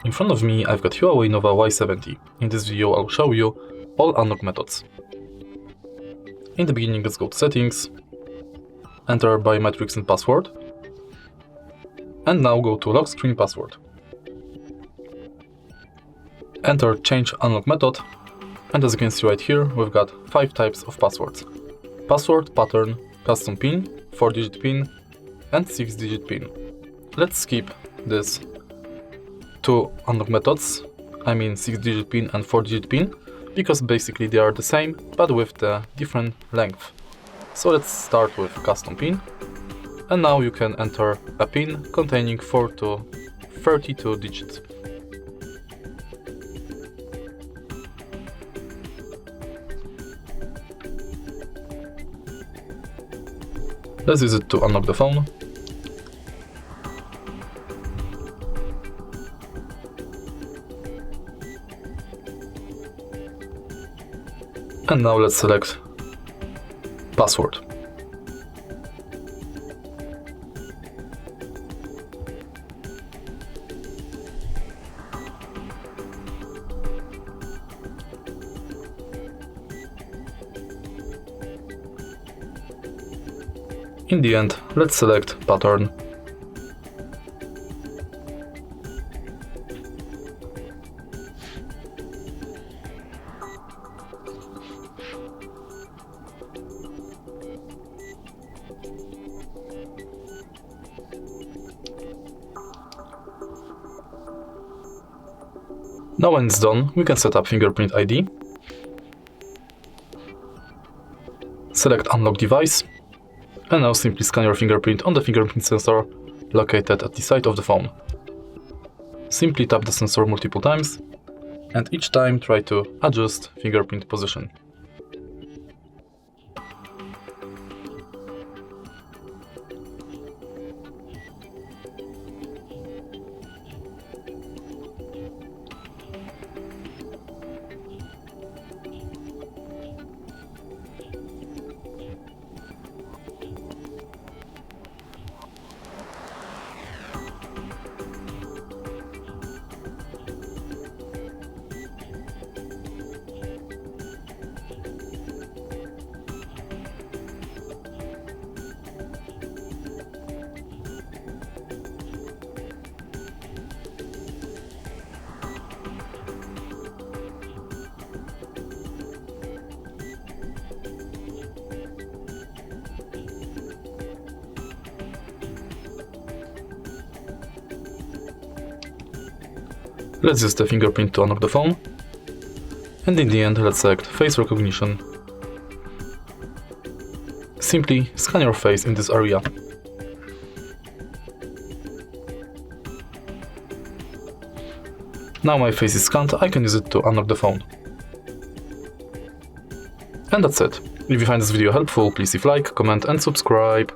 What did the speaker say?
In front of me I've got HUAWEI Nova Y70. In this video I'll show you all unlock methods. In the beginning let's go to settings, enter biometrics and password, and now go to lock screen password. Enter change unlock method, and as you can see right here we've got 5 types of passwords: password, pattern, custom pin, 4-digit pin and 6-digit pin. Let's skip this 2 unlock methods, I mean 6-digit pin and 4-digit pin, because basically they are the same but with the different length. So let's start with custom pin, and now you can enter a pin containing 4 to 32 digits. Let's use it to unlock the phone. And now let's select password. In the end, let's select pattern. Now when it's done, we can set up fingerprint ID, select unlock device, and now simply scan your fingerprint on the fingerprint sensor located at the side of the phone. Simply tap the sensor multiple times, and each time try to adjust fingerprint position. Let's use the fingerprint to unlock the phone, and in the end let's select face recognition. Simply scan your face in this area. Now my face is scanned, I can use it to unlock the phone. And that's it. If you find this video helpful, please leave a like, comment and subscribe.